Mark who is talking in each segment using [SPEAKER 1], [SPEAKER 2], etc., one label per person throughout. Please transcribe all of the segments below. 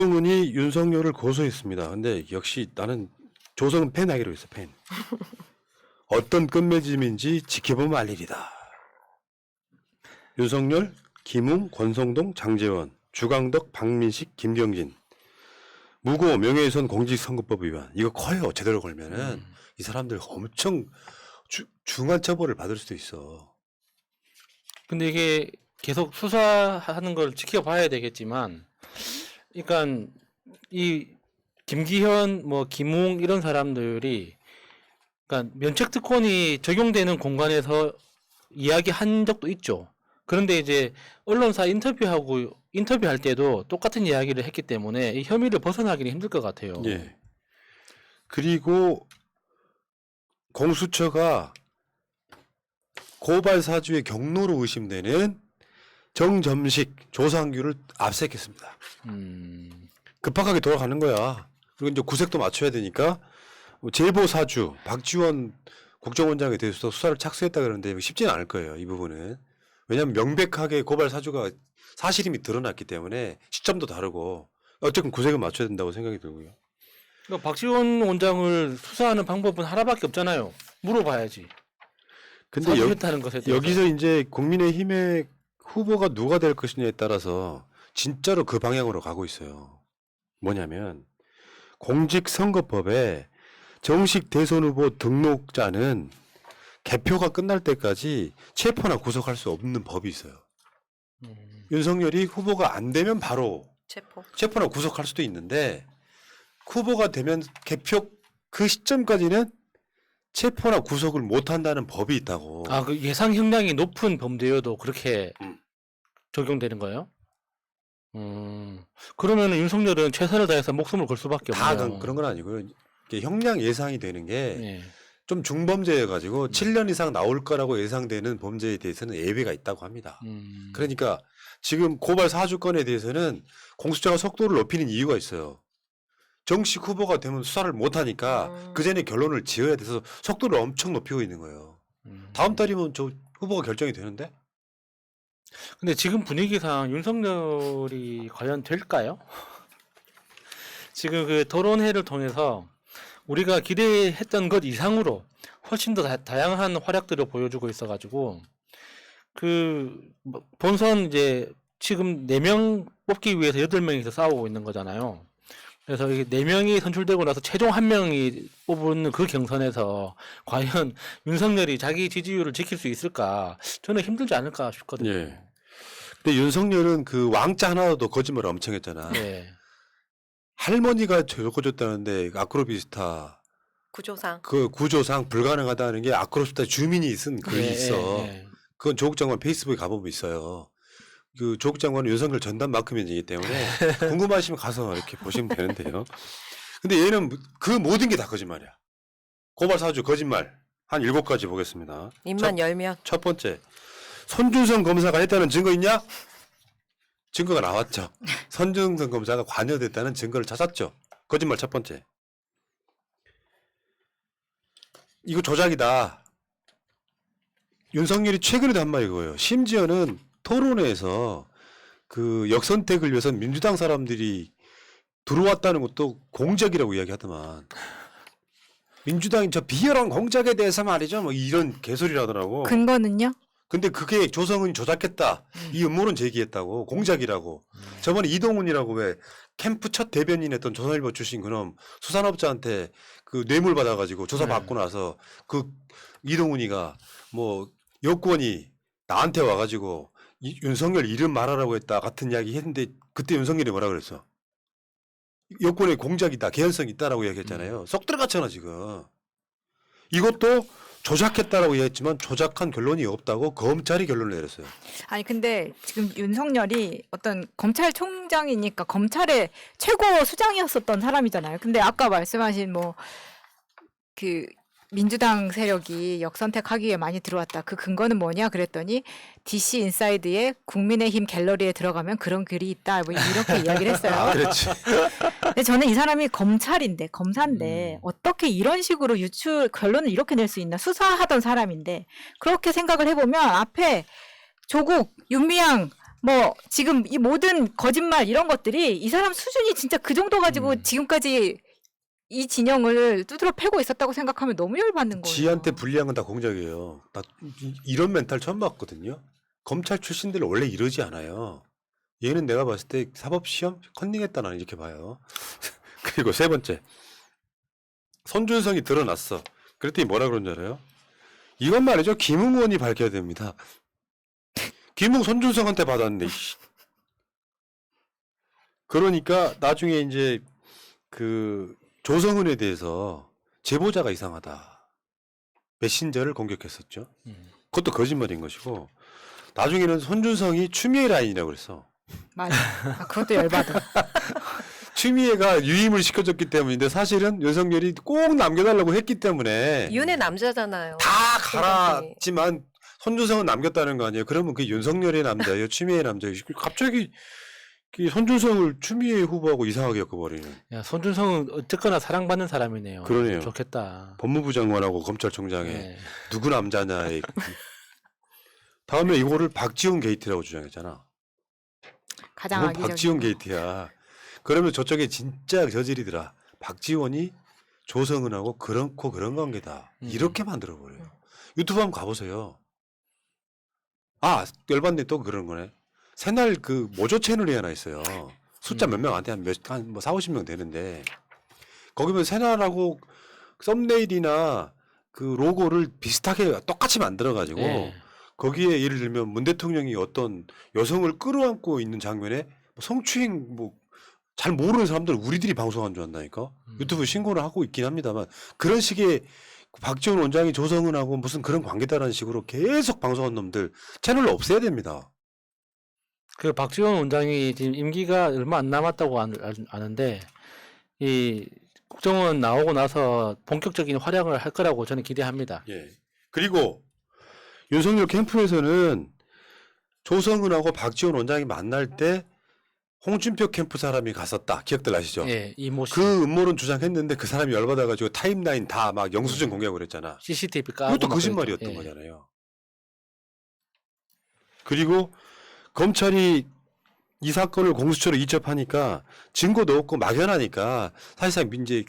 [SPEAKER 1] 조정은이 윤석열을 고소했습니다. 근데 역시 나는 조정은 팬 하기로 했어, 팬. 어떤 끝맺음인지 지켜보면 알 일이다. 윤석열, 김웅, 권성동, 장제원, 주강덕, 박민식, 김경진. 무고 명예훼손 공직선거법 위반. 이거 커요. 제대로 걸면은 이 사람들 엄청 중한 처벌을 받을 수도 있어.
[SPEAKER 2] 근데 이게 계속 수사하는 걸 지켜봐야 되겠지만, 그러니까 이 김기현, 뭐 김웅 이런 사람들이, 그러니까 면책특권이 적용되는 공간에서 이야기한 적도 있죠. 그런데 이제 언론사 인터뷰할 때도 똑같은 이야기를 했기 때문에 이 혐의를 벗어나기는 힘들 것 같아요.
[SPEAKER 1] 예. 그리고 공수처가 고발 사주의 경로로 의심되는 정점식, 조상규를 압색했습니다. 급하게 돌아가는 거야. 그리고 이제 구색도 맞춰야 되니까 제보 사주 박지원 국정원장에 대해서도 수사를 착수했다 그러는데 쉽지는 않을 거예요. 이 부분은. 왜냐하면 명백하게 고발 사주가 사실임이 드러났기 때문에 시점도 다르고 어쨌든 구색을 맞춰야 된다고 생각이 들고요.
[SPEAKER 2] 그러니까 박지원 원장을 수사하는 방법은 하나밖에 없잖아요. 물어봐야지.
[SPEAKER 1] 근데
[SPEAKER 2] 사주했다는 것에 대해서.
[SPEAKER 1] 여기서 이제 국민의힘의 후보가 누가 될 것이냐에 따라서 진짜로 그 방향으로 가고 있어요. 뭐냐면 공직선거법에 정식 대선 후보 등록자는 개표가 끝날 때까지 체포나 구속할 수 없는 법이 있어요. 윤석열이 후보가 안 되면 바로 체포나 구속할 수도 있는데 후보가 되면 개표 그 시점까지는 체포나 구속을 못한다는 법이 있다고.
[SPEAKER 2] 아, 그 예상 형량이 높은 범죄여도 그렇게 적용되는 거예요? 그러면 윤석열은 최선을 다해서 목숨을 걸 수밖에
[SPEAKER 1] 다
[SPEAKER 2] 없네요.
[SPEAKER 1] 그런 건 아니고요. 이게 형량 예상이 되는 게 좀
[SPEAKER 2] 네.
[SPEAKER 1] 중범죄여가지고 7년 이상 나올 거라고 예상되는 범죄에 대해서는 예외가 있다고 합니다. 그러니까 지금 고발 사주건에 대해서는 공수처가 속도를 높이는 이유가 있어요. 정식 후보가 되면 수사를 못하니까 그 전에 결론을 지어야 돼서 속도를 엄청 높이고 있는 거예요. 다음 달이면 저 후보가 결정이 되는데?
[SPEAKER 2] 근데 지금 분위기상 윤석열이 과연 될까요? 지금 그 토론회를 통해서 우리가 기대했던 것 이상으로 훨씬 더 다양한 활약들을 보여주고 있어가지고 그 본선 이제 지금 4명 뽑기 위해서 8명이서 싸우고 있는 거잖아요. 그래서 이게 4명이 선출되고 나서 최종 1명이 뽑은 그 경선에서 과연 윤석열이 자기 지지율을 지킬 수 있을까? 저는 힘들지 않을까 싶거든요.
[SPEAKER 1] 예. 근데 윤석열은 그 왕자 하나도 거짓말을 엄청 했잖아.
[SPEAKER 2] 네.
[SPEAKER 1] 할머니가 적어줬다는데 아크로비스타
[SPEAKER 3] 구조상.
[SPEAKER 1] 그 구조상 불가능하다는 게 아크로비스타 주민이 쓴 글이 있어. 그건 조국 장관 페이스북에 가보면 있어요. 그 조국 장관은 윤석열 전담마크면이기 때문에 궁금하시면 가서 이렇게 보시면 되는데요. 근데 얘는 그 모든 게 다 거짓말이야. 고발 사주 거짓말 한 7가지 보겠습니다.
[SPEAKER 3] 입만 열면.
[SPEAKER 1] 첫 번째, 손준성 검사가 했다는 증거 있냐? 증거가 나왔죠. 손준성 검사가 관여됐다는 증거를 찾았죠. 거짓말 첫 번째. 이거 조작이다. 윤석열이 최근에도 한 말이 그거예요. 심지어는 토론회에서 그 역선택을 위해서 민주당 사람들이 들어왔다는 것도 공작이라고 이야기하더만. 민주당이 저 비열한 공작에 대해서 말이죠. 뭐 이런 개소리를 하더라고.
[SPEAKER 4] 근거는요?
[SPEAKER 1] 근데 그게 조성은이 조작했다. 이 음모론 제기했다고. 공작이라고. 저번에 이동훈이라고 왜 캠프 첫 대변인 했던 조선일보 출신 그놈 수산업자한테 그 뇌물 받아가지고 조사받고 나서 그 이동훈이가 뭐 여권이 나한테 와가지고 윤석열 이름 말하라고 했다 같은 이야기 했는데 그때 윤석열이 뭐라 그랬어? 여권의 공작이다. 개연성이 있다라고 이야기했잖아요. 쏙 들어갔잖아 지금. 이것도 조작했다라고 이야기했지만 조작한 결론이 없다고 검찰이 결론을 내렸어요.
[SPEAKER 4] 아니 근데 지금 윤석열이 어떤 검찰총장이니까 검찰의 최고 수장이었었던 사람이잖아요. 근데 아까 말씀하신 뭐 그 민주당 세력이 역선택하기 위해 많이 들어왔다. 그 근거는 뭐냐 그랬더니 DC 인사이드의 국민의힘 갤러리에 들어가면 그런 글이 있다. 뭐 이렇게 이야기를 했어요.
[SPEAKER 1] 아, 그렇지.
[SPEAKER 4] 근데 저는 이 사람이 검사인데 어떻게 이런 식으로 결론을 이렇게 낼 수 있나. 수사하던 사람인데 그렇게 생각을 해보면 앞에 조국, 윤미향 뭐 지금 이 모든 거짓말 이런 것들이 이 사람 수준이 진짜 그 정도 가지고 지금까지 이 진영을 두드러 패고 있었다고 생각하면 너무 열받는 거예요.
[SPEAKER 1] 지한테 불리한 건 다 공작이에요. 나 이런 멘탈 처음 봤거든요. 검찰 출신들 원래 이러지 않아요. 얘는 내가 봤을 때 사법시험 컨닝했다 나는 이렇게 봐요. 그리고 세 번째. 손준성이 드러났어. 그랬더니 뭐라 그런 줄 알아요? 이건 말이죠. 김웅 의원이 밝혀야 됩니다. 김웅 손준성한테 받았는데. 이씨. 그러니까 나중에 이제 그 조성은에 대해서 제보자가 이상하다. 메신저를 공격했었죠. 그것도 거짓말인 것이고 나중에는 손준성이 추미애 라인이라고 그랬어.
[SPEAKER 4] 맞아. 아, 그것도 열받아.
[SPEAKER 1] 추미애가 유임을 시켜줬기 때문인데 사실은 윤석열이 꼭 남겨달라고 했기 때문에
[SPEAKER 3] 윤의 남자잖아요.
[SPEAKER 1] 다 갈았지만 손준성은 남겼다는 거 아니에요. 그러면 그게 윤석열의 남자예요, 추미애의 남자예요. 갑자기 그 손준성을 추미애 후보하고 이상하게 엮어버리는.
[SPEAKER 2] 야, 손준성은 어쨌거나 사랑받는 사람이네요.
[SPEAKER 1] 그러네요.
[SPEAKER 2] 좋겠다.
[SPEAKER 1] 법무부 장관하고 검찰총장에
[SPEAKER 2] 네.
[SPEAKER 1] 누구 남자냐에 다음에 이거를 박지원 게이트라고 주장했잖아.
[SPEAKER 4] 가장
[SPEAKER 1] 그건
[SPEAKER 4] 악의적인
[SPEAKER 1] 박지원
[SPEAKER 4] 거.
[SPEAKER 1] 게이트야. 그러면 저쪽에 진짜 저질이더라. 박지원이 조성은하고 그런 관계다. 이렇게 만들어버려요. 유튜브 한번 가보세요. 아, 열받네. 또 그런 거네. 새날 그 모조 채널이 하나 있어요. 숫자 몇 명 안 돼. 한 4, 50명 되는데 거기면 새날하고 썸네일이나 그 로고를 비슷하게 똑같이 만들어가지고
[SPEAKER 2] 예.
[SPEAKER 1] 거기에 예를 들면 문 대통령이 어떤 여성을 끌어안고 있는 장면에 성추행 뭐 잘 모르는 사람들은 우리들이 방송한 줄 안다니까. 유튜브 신고를 하고 있긴 합니다만 그런 식의 박지원 원장이 조성은하고 무슨 그런 관계다라는 식으로 계속 방송한 놈들 채널을 없애야 됩니다.
[SPEAKER 2] 그 박지원 원장이 지금 임기가 얼마 안 남았다고 아는데 이 국정원 나오고 나서 본격적인 활약을 할 거라고 저는 기대합니다.
[SPEAKER 1] 예. 그리고 윤석열 캠프에서는 조성은하고 박지원 원장이 만날 때 홍준표 캠프 사람이 갔었다. 기억들 나시죠?
[SPEAKER 2] 예, 이모 씨.
[SPEAKER 1] 그 음모론 주장했는데 그 사람이 열받아가지고 타임라인 다 막 영수증 공개하고 그랬잖아.
[SPEAKER 2] CCTV 까고
[SPEAKER 1] 그것도
[SPEAKER 2] 막
[SPEAKER 1] 거짓말이었던
[SPEAKER 2] 그랬죠. 예.
[SPEAKER 1] 거잖아요. 그리고 검찰이 이 사건을 공수처로 이첩하니까 증거도 없고 막연하니까 사실상 이제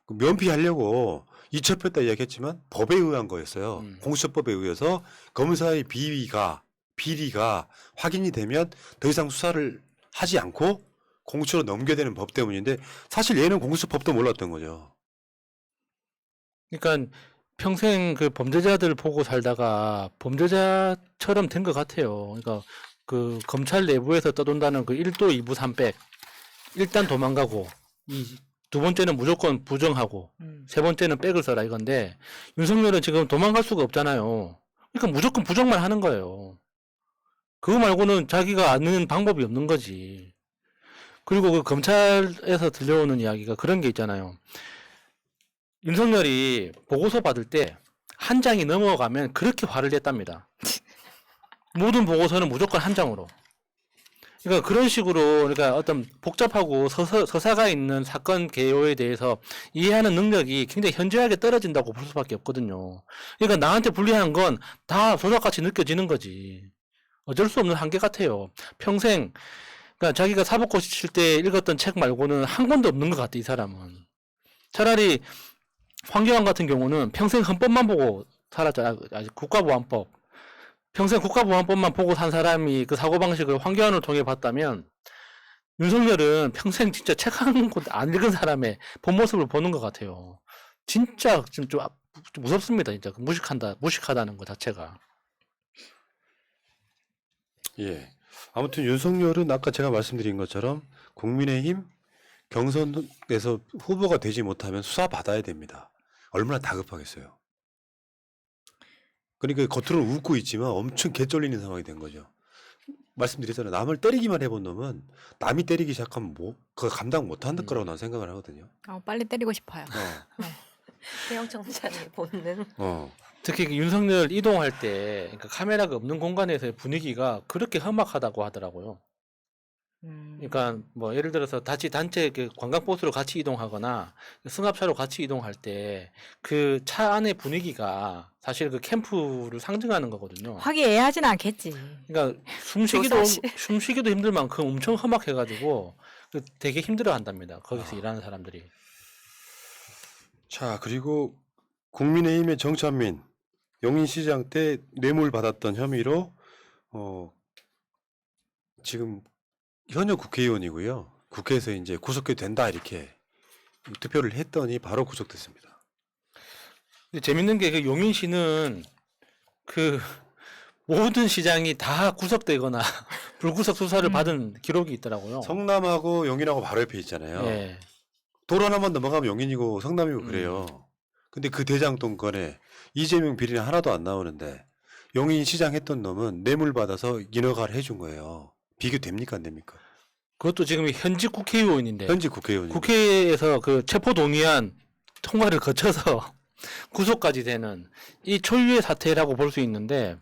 [SPEAKER 1] 면피하려고 이첩했다 이야기했지만 법에 의한 거였어요. 공수처법에 의해서 검사의 비리가 확인이 되면 더 이상 수사를 하지 않고 공수처로 넘겨야 되는 법 때문인데 사실 얘는 공수처법도 몰랐던 거죠.
[SPEAKER 2] 그러니까 평생 그 범죄자들 보고 살다가 범죄자처럼 된 것 같아요. 그러니까 그 검찰 내부에서 떠돈다는 그 1도 2부 3백. 일단 도망가고 이 두 번째는 무조건 부정하고 세 번째는 백을 써라 이건데 윤석열은 지금 도망갈 수가 없잖아요. 그러니까 무조건 부정만 하는 거예요. 그거 말고는 자기가 아는 방법이 없는 거지. 그리고 그 검찰에서 들려오는 이야기가 그런 게 있잖아요. 윤석열이 보고서 받을 때 한 장이 넘어가면 그렇게 화를 냈답니다. 모든 보고서는 무조건 한 장으로. 그러니까 그런 식으로 그러니까 어떤 복잡하고 서사가 있는 사건 개요에 대해서 이해하는 능력이 굉장히 현저하게 떨어진다고 볼 수밖에 없거든요. 그러니까 나한테 불리한 건 다 조작같이 느껴지는 거지. 어쩔 수 없는 한계 같아요. 평생 그러니까 자기가 사법고시 칠 때 읽었던 책 말고는 한 권도 없는 것 같아 이 사람은. 차라리 황교안 같은 경우는 평생 헌법만 보고 살았잖아. 국가보안법. 평생 국가보안법만 보고 산 사람이 그 사고방식을 황교안을 통해 봤다면 윤석열은 평생 진짜 책 한 권 안 읽은 사람의 본 모습을 보는 것 같아요. 진짜 좀 무섭습니다. 진짜 무식하다는 것 자체가.
[SPEAKER 1] 예. 아무튼 윤석열은 아까 제가 말씀드린 것처럼 국민의힘 경선에서 후보가 되지 못하면 수사 받아야 됩니다. 얼마나 다급하겠어요. 그러니까 겉으로는 웃고 있지만 엄청 개쫄리는 상황이 된 거죠. 말씀드렸잖아요. 남을 때리기만 해본 놈은 남이 때리기 시작하면 그거 감당 못하는 거라고 난 생각을 하거든요.
[SPEAKER 4] 빨리 때리고 싶어요.
[SPEAKER 3] 태영청자의 본능.
[SPEAKER 2] 특히 그 윤석열 이동할 때 그러니까 카메라가 없는 공간에서의 분위기가 그렇게 험악하다고 하더라고요. 그러니까 뭐 예를 들어서 같이 단체 그 관광버스로 같이 이동하거나 승합차로 같이 이동할 때 그 차 안의 분위기가 사실 그 캠프를 상징하는 거거든요.
[SPEAKER 4] 화기애애하진 않겠지.
[SPEAKER 2] 그러니까 숨쉬기도 힘들 만큼 엄청 험악해가지고 그 되게 힘들어한답니다. 거기서 일하는 사람들이.
[SPEAKER 1] 자, 그리고 국민의힘의 정찬민 용인시장 때 뇌물 받았던 혐의로 지금 현역 국회의원이고요. 국회에서 이제 구속이 된다 이렇게 투표를 했더니 바로 구속됐습니다.
[SPEAKER 2] 근데 재밌는 게 그 용인시는 그 모든 시장이 다 구속되거나 불구속 수사를 받은 기록이 있더라고요.
[SPEAKER 1] 성남하고 용인하고 바로 옆에 있잖아요.
[SPEAKER 2] 예.
[SPEAKER 1] 도로 하나만 넘어가면 용인이고 성남이고 그래요. 근데 그 대장동 건에 이재명 비리는 하나도 안 나오는데 용인 시장 했던 놈은 뇌물 받아서 인허가를 해준 거예요. 비교됩니까 안 됩니까?
[SPEAKER 2] 그것도 지금 현직 국회의원인데
[SPEAKER 1] 현직 국회의원이.
[SPEAKER 2] 국회에서 그 체포동의안 통과를 거쳐서 구속까지 되는 이 초유의 사태라고 볼 수 있는데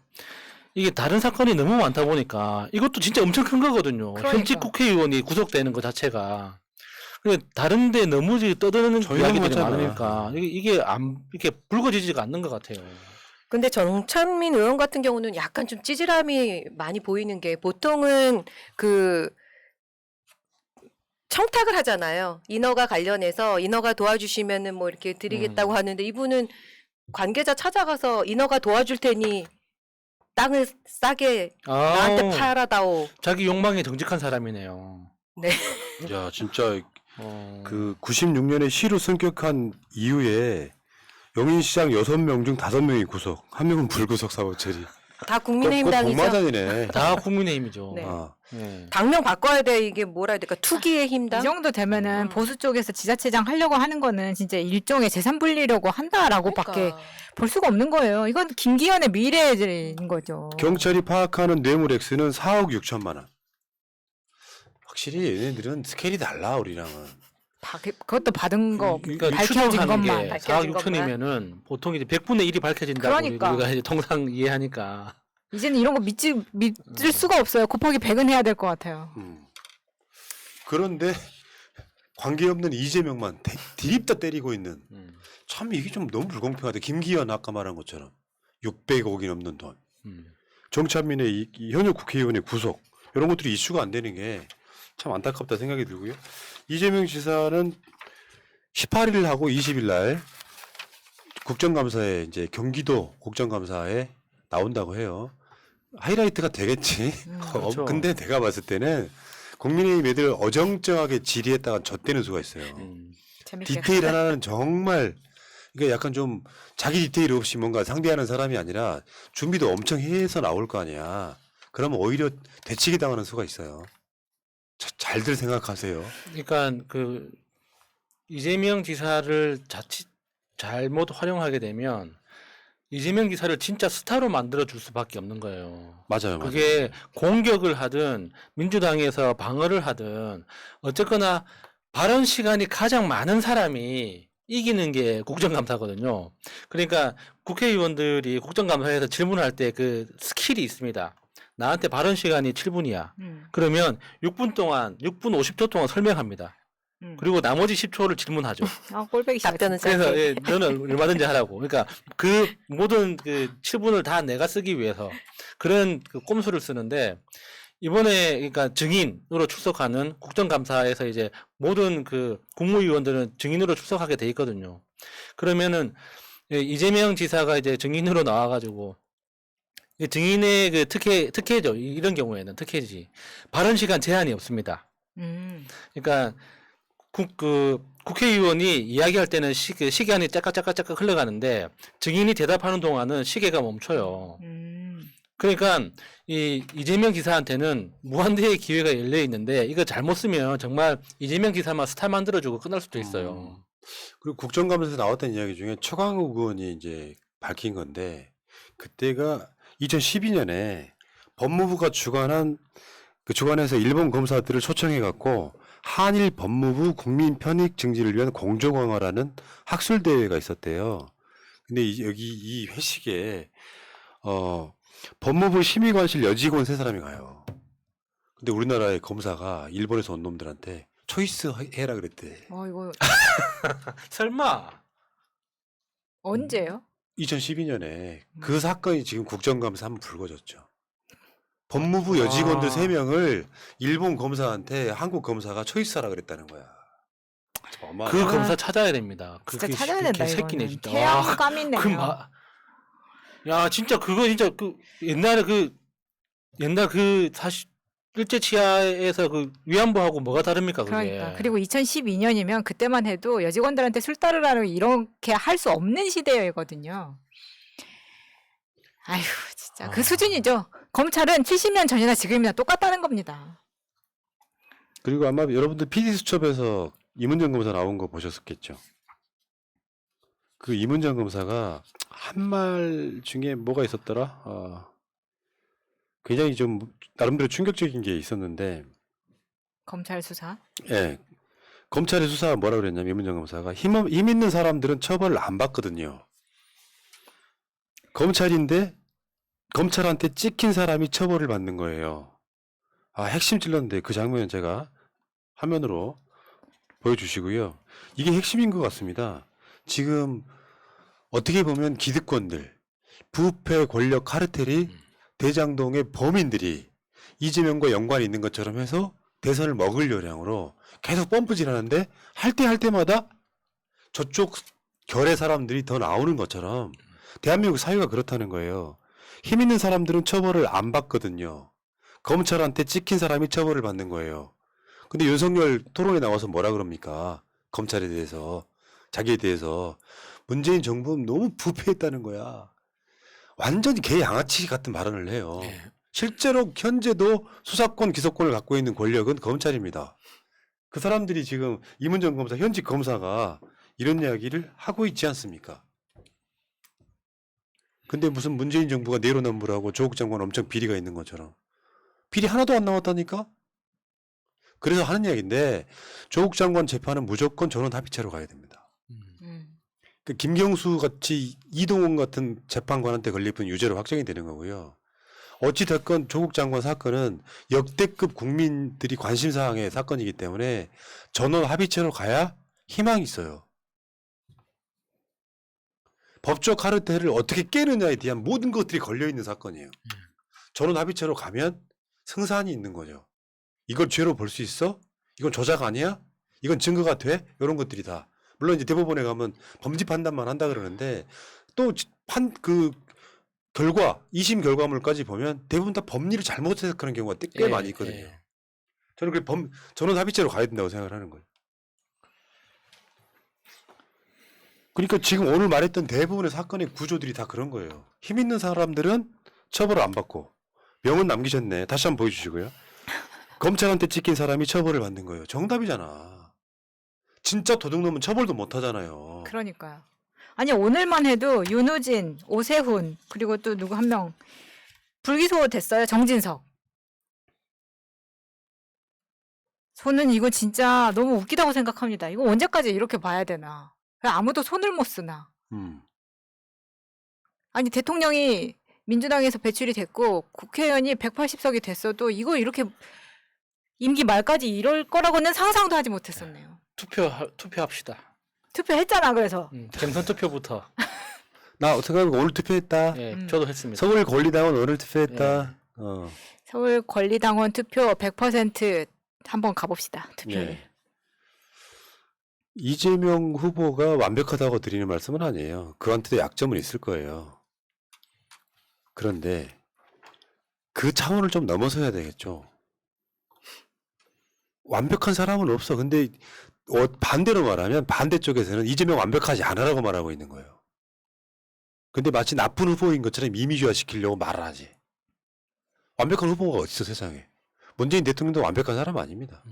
[SPEAKER 2] 이게 다른 사건이 너무 많다 보니까 이것도 진짜 엄청 큰 거거든요.
[SPEAKER 4] 그러니까.
[SPEAKER 2] 현직 국회의원이 구속되는 것 자체가. 근데 다른데 너무 떠드는 이야기들이
[SPEAKER 1] 조용하잖아.
[SPEAKER 2] 많으니까 이게 이렇게 불거지지가 않는 것 같아요.
[SPEAKER 3] 근데 정찬민 의원 같은 경우는 약간 좀 찌질함이 많이 보이는 게 보통은 그 청탁을 하잖아요. 인허가 관련해서 인허가 도와주시면은 뭐 이렇게 드리겠다고 하는데 이분은 관계자 찾아가서 인허가 도와줄 테니 땅을 싸게 나한테 팔아다오.
[SPEAKER 2] 자기 욕망에 정직한 사람이네요.
[SPEAKER 3] 네.
[SPEAKER 1] 야 진짜
[SPEAKER 2] 어,
[SPEAKER 1] 그 96년에 시로 승격한 이후에 용인시장 6명 중 5명이 구속, 1명은 불구속 사고 처리.
[SPEAKER 3] 다 국민의힘 당이죠.
[SPEAKER 1] 복마전이네.
[SPEAKER 2] 다 국민의힘이죠.
[SPEAKER 3] 네.
[SPEAKER 1] 아,
[SPEAKER 2] 네.
[SPEAKER 3] 당명 바꿔야 돼. 이게 뭐라 해야 될까? 투기의
[SPEAKER 4] 이
[SPEAKER 3] 힘당.
[SPEAKER 4] 정도 되면은 보수 쪽에서 지자체장 하려고 하는 거는 진짜 일종의 재산 분리려고 한다라고밖에
[SPEAKER 3] 그러니까.
[SPEAKER 4] 볼 수가 없는 거예요. 이건 김기현의 미래인 거죠.
[SPEAKER 1] 경찰이 파악하는 뇌물 액수는 4억 6천만 원. 확실히 얘네들은 스케일이 달라 우리랑은.
[SPEAKER 4] 그것도 받은 거
[SPEAKER 2] 그러니까
[SPEAKER 4] 밝혀진
[SPEAKER 2] 추정하는
[SPEAKER 4] 것만.
[SPEAKER 2] 게
[SPEAKER 3] 밝혀진
[SPEAKER 2] 4억 6천이면은 보통 이제 100분의 1이 밝혀진다고
[SPEAKER 4] 그러니까.
[SPEAKER 2] 우리가 이제 통상 이해하니까.
[SPEAKER 4] 이제는 이런 거 믿을 수가 없어요. 곱하기 100은 해야 될 것 같아요.
[SPEAKER 1] 그런데 관계없는 이재명만 디립다 때리고 있는. 참 이게 좀 너무 불공평하다. 김기현 아까 말한 것처럼 600억이 넘는 돈. 정찬민의 이 현역 국회의원의 구속 이런 것들이 이슈가 안 되는 게 참 안타깝다 생각이 들고요. 이재명 지사는 18일 하고 20일 날 국정감사에 이제 경기도 국정감사에 나온다고 해요. 하이라이트가 되겠지.
[SPEAKER 2] 그렇죠.
[SPEAKER 1] 근데 내가 봤을 때는 국민의힘 애들 어정쩡하게 질의했다가 젖대는 수가 있어요.
[SPEAKER 4] 재밌게
[SPEAKER 1] 디테일 하나는 정말 그러니까 약간 좀 자기 디테일 없이 뭔가 상대하는 사람이 아니라 준비도 엄청 해서 나올 거 아니야. 그러면 오히려 대치기 당하는 수가 있어요. 잘들 생각하세요.
[SPEAKER 2] 그러니까 그 이재명 지사를 자칫 잘못 활용하게 되면 이재명 지사를 진짜 스타로 만들어 줄 수밖에 없는 거예요.
[SPEAKER 1] 맞아요.
[SPEAKER 2] 그게 공격을 하든 민주당에서 방어를 하든 어쨌거나 발언 시간이 가장 많은 사람이 이기는 게 국정감사거든요. 그러니까 국회의원들이 국정감사에서 질문할 때 그 스킬이 있습니다. 나한테 발언 시간이 7분이야. 그러면 6분 50초 동안 설명합니다. 그리고 나머지 10초를 질문하죠.
[SPEAKER 4] 꼴배기
[SPEAKER 3] 답변은
[SPEAKER 2] 그래서
[SPEAKER 3] 짧게.
[SPEAKER 2] 예, 너는 얼마든지 하라고. 그러니까 그 모든 그 7분을 다 내가 쓰기 위해서 그런 그 꼼수를 쓰는데 이번에 그러니까 증인으로 출석하는 국정감사에서 이제 모든 그 국무위원들은 증인으로 출석하게 돼 있거든요. 그러면은 이재명 지사가 이제 증인으로 나와가지고 증인의 그 특혜죠. 이런 경우에는 특혜지. 발언 시간 제한이 없습니다. 그러니까 국회의원이 이야기할 때는 시간이 짝깍 흘러가는데 증인이 대답하는 동안은 시계가 멈춰요. 그러니까 이재명 지사한테는 무한대의 기회가 열려 있는데 이거 잘못 쓰면 정말 이재명 지사만 스타 만들어주고 끝날 수도 있어요.
[SPEAKER 1] 그리고 국정감사에서 나왔던 이야기 중에 최강욱 의원이 이제 밝힌 건데 그때가 2012년에 법무부가 주관해서 일본 검사들을 초청해 갖고 한일 법무부 국민 편익 증진을 위한 공조 강화라는 학술 대회가 있었대요. 근데 여기 이 회식에 법무부 심의관실 여직원 3사람이 가요. 근데 우리나라의 검사가 일본에서 온 놈들한테 초이스 해라 그랬대.
[SPEAKER 4] 이거
[SPEAKER 2] 설마.
[SPEAKER 4] 언제요?
[SPEAKER 1] 2012년에 그 사건이 지금 국정감사 한번 불거졌죠. 법무부 여직원들 3명을 일본 검사한테 한국 검사가 초이스하라 그랬다는 거야.
[SPEAKER 2] 그 검사 찾아야 됩니다.
[SPEAKER 4] 진짜
[SPEAKER 2] 그게
[SPEAKER 4] 찾아야 된다
[SPEAKER 2] 새끼네
[SPEAKER 4] 이거는.
[SPEAKER 2] 진짜.
[SPEAKER 4] 태양감이네요.
[SPEAKER 2] 야 진짜 그거 진짜 그 옛날 그 사실 일제 치하에서 그 위안부하고 뭐가 다릅니까 그게.
[SPEAKER 4] 그러니까 그리고 2012년이면 그때만 해도 여직원들한테 술 따르라는 이렇게 할 수 없는 시대이거든요. 아휴 진짜 그 수준이죠. 검찰은 70년 전이나 지금이나 똑같다는 겁니다.
[SPEAKER 1] 그리고 아마 여러분들 PD수첩에서 이문정 검사 나온 거 보셨겠죠. 그 이문정 검사가 한 말 중에 뭐가 있었더라? 굉장히 좀 나름대로 충격적인 게 있었는데,
[SPEAKER 4] 검찰 수사.
[SPEAKER 1] 예, 검찰의 수사가 뭐라 그랬냐면 이문정 검사가 힘 있는 사람들은 처벌을 안 받거든요. 검찰인데 검찰한테 찍힌 사람이 처벌을 받는 거예요. 핵심 찔렀는데 그 장면은 제가 화면으로 보여주시고요. 이게 핵심인 것 같습니다. 지금 어떻게 보면 기득권들, 부패 권력 카르텔이 대장동의 범인들이 이재명과 연관이 있는 것처럼 해서 대선을 먹을 요량으로 계속 펌프질하는데 할 때마다 저쪽 결의 사람들이 더 나오는 것처럼 대한민국 사회가 그렇다는 거예요. 힘 있는 사람들은 처벌을 안 받거든요. 검찰한테 찍힌 사람이 처벌을 받는 거예요. 근데 윤석열 토론에 나와서 뭐라 그럽니까? 검찰에 대해서, 자기에 대해서. 문재인 정부는 너무 부패했다는 거야. 완전히 개 양아치 같은 발언을 해요.
[SPEAKER 2] 네.
[SPEAKER 1] 실제로 현재도 수사권, 기소권을 갖고 있는 권력은 검찰입니다. 그 사람들이 지금 이문정 검사, 현직 검사가 이런 이야기를 하고 있지 않습니까? 근데 무슨 문재인 정부가 내로남불하고 조국 장관 엄청 비리가 있는 것처럼. 비리 하나도 안 나왔다니까? 그래서 하는 이야기인데 조국 장관 재판은 무조건 전원 합의체로 가야 됩니다. 그 김경수 같이 이동훈 같은 재판관한테 걸리면 유죄로 확정이 되는 거고요. 어찌 됐건 조국 장관 사건은 역대급 국민들이 관심사항의 사건이기 때문에 전원 합의체로 가야 희망이 있어요. 법적 카르텔을 어떻게 깨느냐에 대한 모든 것들이 걸려있는 사건이에요. 전원 합의체로 가면 승산이 있는 거죠. 이걸 죄로 볼 수 있어? 이건 조작 아니야? 이건 증거가 돼? 이런 것들이 다. 물론 이제 대법원에 가면 범죄 판단만 한다 그러는데 또 결과, 2심 결과물까지 보면 대부분 다 법리를 잘못 해석하는 경우가 꽤 많이 있거든요. 저는 전원 합의체로 가야 된다고 생각을 하는 거예요. 그러니까 지금 오늘 말했던 대부분의 사건의 구조들이 다 그런 거예요. 힘 있는 사람들은 처벌을 안 받고 명은 남기셨네. 다시 한번 보여주시고요. 검찰한테 찍힌 사람이 처벌을 받는 거예요. 정답이잖아. 진짜 도둑놈은 처벌도 못 하잖아요.
[SPEAKER 4] 그러니까요. 아니 오늘만 해도 윤우진, 오세훈 그리고 또 누구 한 명 불기소 됐어요. 정진석. 저는 이거 진짜 너무 웃기다고 생각합니다. 이거 언제까지 이렇게 봐야 되나? 왜 아무도 손을 못 쓰나? 아니 대통령이 민주당에서 배출이 됐고 국회의원이 180석이 됐어도 이거 이렇게 임기 말까지 이럴 거라고는 상상도 하지 못했었네요.
[SPEAKER 2] 투표합시다.
[SPEAKER 4] 투표했잖아 그래서.
[SPEAKER 2] 갱선 투표부터.
[SPEAKER 1] 나 생각해보니까 오늘 투표했다.
[SPEAKER 2] 예, 저도 했습니다.
[SPEAKER 1] 서울 권리당원 오늘 투표했다.
[SPEAKER 4] 서울 권리당원 투표 100% 한번 가봅시다. 투표를.
[SPEAKER 1] 예. 이재명 후보가 완벽하다고 드리는 말씀은 아니에요. 그한테도 약점은 있을 거예요. 그런데 그 차원을 좀 넘어서야 되겠죠. 완벽한 사람은 없어. 근데 반대로 말하면 반대쪽에서는 이재명 완벽하지 않으라고 말하고 있는 거예요. 근데 마치 나쁜 후보인 것처럼 이미지화 시키려고 말을 하지. 완벽한 후보가 어딨어 세상에. 문재인 대통령도 완벽한 사람 아닙니다.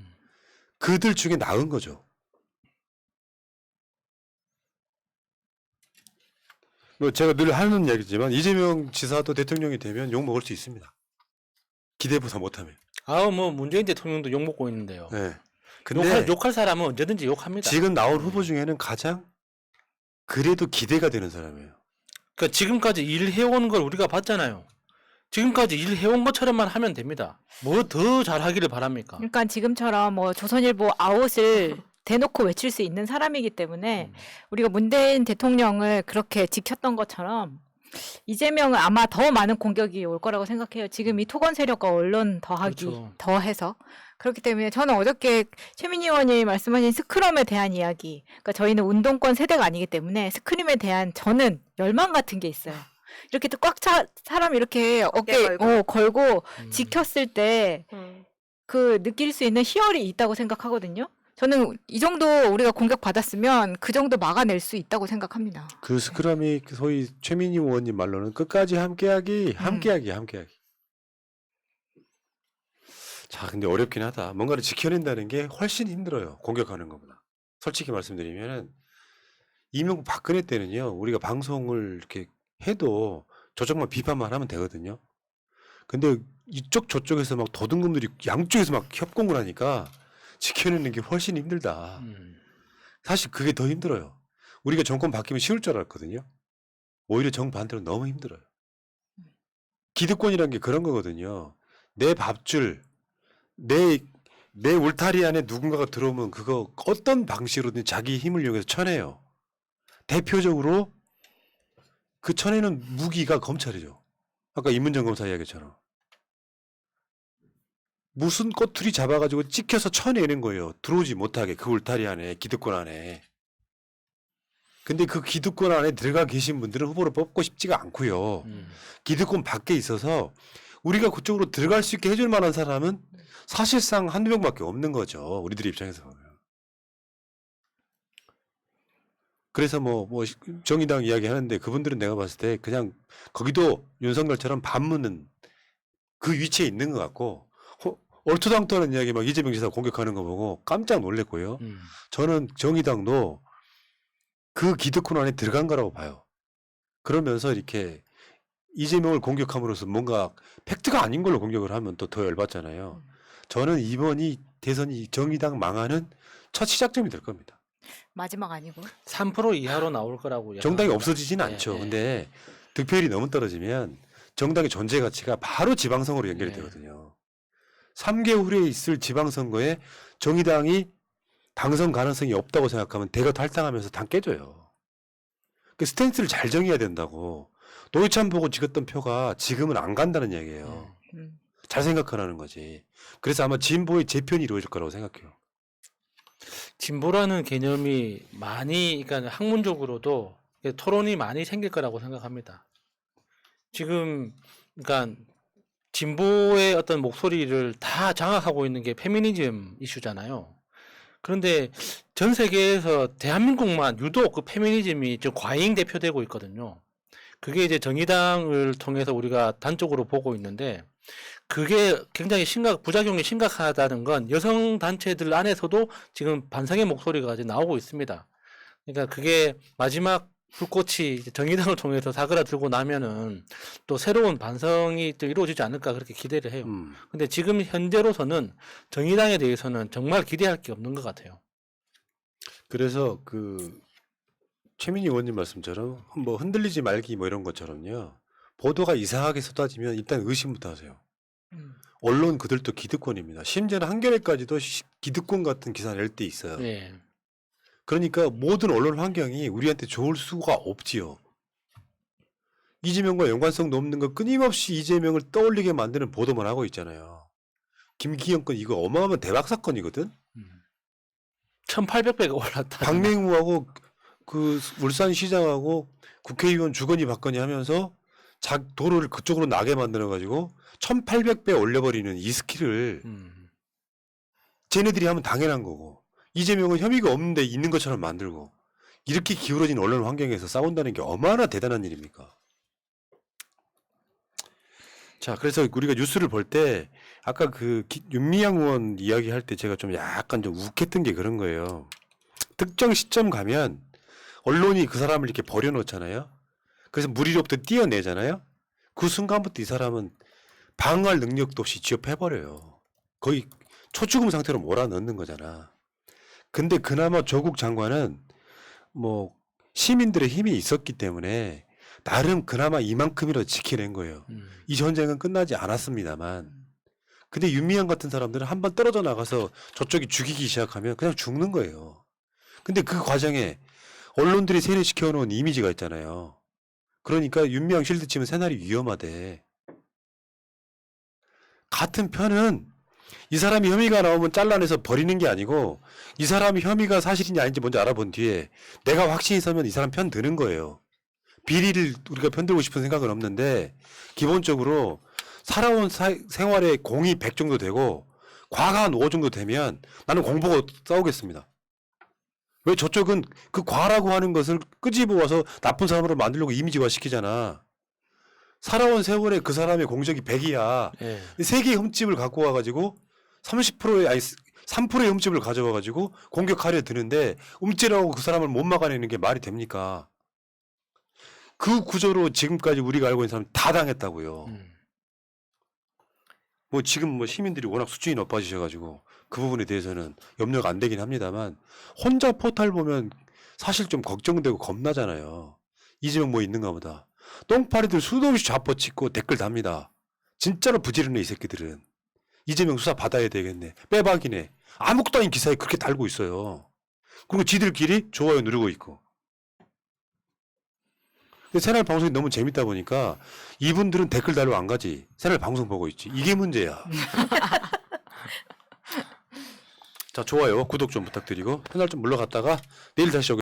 [SPEAKER 1] 그들 중에 나은 거죠. 뭐 제가 늘 하는 이야기지만 이재명 지사도 대통령이 되면 욕 먹을 수 있습니다. 기대보다 못하면.
[SPEAKER 2] 뭐 문재인 대통령도 욕 먹고 있는데요.
[SPEAKER 1] 네. 근데
[SPEAKER 2] 욕할 사람은 언제든지 욕합니다.
[SPEAKER 1] 지금 나온 후보 중에는 가장 그래도 기대가 되는 사람이에요.
[SPEAKER 2] 그러니까 지금까지 일해온 걸 우리가 봤잖아요. 지금까지 일해온 것처럼만 하면 됩니다. 뭐 더 잘하기를 바랍니까?
[SPEAKER 4] 그러니까 지금처럼 뭐 조선일보 아웃을 대놓고 외칠 수 있는 사람이기 때문에 우리가 문재인 대통령을 그렇게 지켰던 것처럼 이재명은 아마 더 많은 공격이 올 거라고 생각해요. 지금 이 토건 세력과 언론 더하기
[SPEAKER 2] 그렇죠.
[SPEAKER 4] 더해서 그렇기 때문에 저는 어저께 최민희 의원이 말씀하신 스크럼에 대한 이야기, 그러니까 저희는 운동권 세대가 아니기 때문에 스크림에 대한 저는 열망 같은 게 있어요. 이렇게 또 꽉 차 사람 이렇게 어깨 걸고 지켰을 때 그 느낄 수 있는 희열이 있다고 생각하거든요. 저는 이 정도 우리가 공격 받았으면 그 정도 막아낼 수 있다고 생각합니다.
[SPEAKER 1] 그 스크럼이 소위 최민희 의원님 말로는 끝까지 함께하기. 자, 근데 어렵긴 하다. 뭔가를 지켜낸다는 게 훨씬 힘들어요. 공격하는 것보다. 솔직히 말씀드리면은 이명박 박근혜 때는요. 우리가 방송을 이렇게 해도 저쪽만 비판만 하면 되거든요. 근데 이쪽 저쪽에서 막 도둑놈들이 양쪽에서 막 협공을 하니까 지켜내는 게 훨씬 힘들다. 사실 그게 더 힘들어요. 우리가 정권 바뀌면 쉬울 줄 알았거든요. 오히려 정반대로 너무 힘들어요. 기득권이란 게 그런 거거든요. 내 밥줄, 내 울타리 안에 누군가가 들어오면 그거 어떤 방식으로든 자기 힘을 이용해서 쳐내요. 대표적으로 그 쳐내는 무기가 검찰이죠. 아까 임은정 검사 이야기처럼. 무슨 꼬투리 잡아가지고 찍혀서 쳐내는 거예요. 들어오지 못하게 그 울타리 안에 기득권 안에. 근데 그 기득권 안에 들어가 계신 분들은 후보로 뽑고 싶지가 않고요. 기득권 밖에 있어서 우리가 그쪽으로 들어갈 수 있게 해줄 만한 사람은 사실상 한두 명밖에 없는 거죠. 우리들 입장에서 보면. 그래서 뭐 정의당 이야기 하는데 그분들은 내가 봤을 때 그냥 거기도 윤석열처럼 반문은 그 위치에 있는 것 같고 얼토당토하는 이야기 막 이재명 지사 공격하는 거 보고 깜짝 놀랐고요. 저는 정의당도 그 기득권 안에 들어간 거라고 봐요. 그러면서 이렇게 이재명을 공격함으로써 뭔가 팩트가 아닌 걸로 공격을 하면 또 더 열받잖아요. 저는 이번이 대선이 정의당 망하는 첫 시작점이 될 겁니다.
[SPEAKER 4] 마지막 아니고
[SPEAKER 2] 3% 이하로 나올 거라고
[SPEAKER 1] 정당이
[SPEAKER 2] 예상합니다.
[SPEAKER 1] 없어지지는
[SPEAKER 2] 네,
[SPEAKER 1] 않죠.
[SPEAKER 2] 네.
[SPEAKER 1] 근데 득표율이 너무 떨어지면 정당의 존재 가치가 바로 지방선거로 연결이
[SPEAKER 2] 네.
[SPEAKER 1] 되거든요. 3개월 후에 있을 지방선거에 정의당이 당선 가능성이 없다고 생각하면 대거 탈당하면서 당 깨져요. 그 스탠스를 잘 정해야 된다고. 노회찬 보고 찍었던 표가 지금은 안 간다는 얘기예요. 잘 생각하라는 거지. 그래서 아마 진보의 재편이 이루어질 거라고 생각해요.
[SPEAKER 2] 진보라는 개념이 많이, 그러니까 학문적으로도 토론이 많이 생길 거라고 생각합니다. 지금, 그러니까 진보의 어떤 목소리를 다 장악하고 있는 게 페미니즘 이슈잖아요. 그런데 전 세계에서 대한민국만 유독 그 페미니즘이 좀 과잉 대표되고 있거든요. 그게 이제 정의당을 통해서 우리가 단적으로 보고 있는데 그게 굉장히 부작용이 심각하다는 건 여성 단체들 안에서도 지금 반성의 목소리가 이제 나오고 있습니다. 그러니까 그게 마지막 불꽃이 이제 정의당을 통해서 사그라들고 나면은 또 새로운 반성이 또 이루어지지 않을까 그렇게 기대를 해요. 근데 지금 현재로서는 정의당에 대해서는 정말 기대할 게 없는 것 같아요.
[SPEAKER 1] 그래서 그 최민희 의원님 말씀처럼 뭐 흔들리지 말기 뭐 이런 것처럼요. 보도가 이상하게 쏟아지면 일단 의심부터 하세요. 언론 그들도 기득권입니다. 심지어는 한겨레까지도 기득권 같은 기사 낼 때 있어요.
[SPEAKER 2] 네.
[SPEAKER 1] 그러니까 모든 언론 환경이 우리한테 좋을 수가 없지요. 이재명과 연관성도 없는 거 끊임없이 이재명을 떠올리게 만드는 보도만 하고 있잖아요. 김기현 건 이거 어마어마한 대박 사건이거든.
[SPEAKER 2] 1,800배가 올랐다.
[SPEAKER 1] 박맹우하고 그 울산시장하고 국회의원 주거니 받거니 하면서 도로를 그쪽으로 나게 만들어가지고 1,800배 올려버리는 이 스킬을 쟤네들이 하면 당연한 거고 이재명은 혐의가 없는데 있는 것처럼 만들고 이렇게 기울어진 언론 환경에서 싸운다는 게 얼마나 대단한 일입니까? 자, 그래서 우리가 뉴스를 볼 때 아까 그 윤미향 의원 이야기할 때 제가 좀 약간 좀 욱했던 게 그런 거예요. 특정 시점 가면 언론이 그 사람을 이렇게 버려놓잖아요. 그래서 무리로부터 띄어내잖아요. 그 순간부터 이 사람은 방어할 능력도 없이 취업해버려요. 거의 초죽음 상태로 몰아넣는 거잖아. 근데 그나마 조국 장관은 뭐 시민들의 힘이 있었기 때문에 나름 그나마 이만큼이라도 지켜낸 거예요. 이 전쟁은 끝나지 않았습니다만. 근데 윤미향 같은 사람들은 한번 떨어져 나가서 저쪽이 죽이기 시작하면 그냥 죽는 거예요. 근데 그 과정에 언론들이 세뇌시켜 놓은 이미지가 있잖아요. 그러니까 윤미향 실드 치면 새날이 위험하대. 같은 편은 이 사람이 혐의가 나오면 잘라내서 버리는 게 아니고 이 사람이 혐의가 사실인지 아닌지 먼저 알아본 뒤에 내가 확신이 서면 이 사람 편 드는 거예요. 비리를 우리가 편들고 싶은 생각은 없는데 기본적으로 살아온 생활에 공이 100 정도 되고 과가 한 5 정도 되면 나는 공보고 싸우겠습니다. 왜 저쪽은 그 과라고 하는 것을 끄집어 와서 나쁜 사람으로 만들려고 이미지화 시키잖아. 살아온 세월에 그 사람의 공적이 100이야.
[SPEAKER 2] 예.
[SPEAKER 1] 3개의 흠집을 갖고 와가지고 30%의 아니 3%의 흠집을 가져와가지고 공격하려 드는데 움찔하고 그 사람을 못 막아내는 게 말이 됩니까? 그 구조로 지금까지 우리가 알고 있는 사람 다 당했다고요. 뭐 지금 뭐 시민들이 워낙 수준이 높아지셔가지고 그 부분에 대해서는 염려가 안 되긴 합니다만 혼자 포탈 보면 사실 좀 걱정되고 겁나잖아요. 이재명 뭐 있는가 보다. 똥파리들 수도 없이 좌포 찍고 댓글 답니다. 진짜로 부지런해 이 새끼들은. 이재명 수사 받아야 되겠네. 빼박이네. 아무것도 아닌 기사에 그렇게 달고 있어요. 그리고 지들끼리 좋아요 누르고 있고. 근데 새날 방송이 너무 재밌다 보니까 이분들은 댓글 달러 안 가지. 새날 방송 보고 있지. 이게 문제야. 자, 좋아요. 구독 좀 부탁드리고 새날 좀 물러갔다가 내일 다시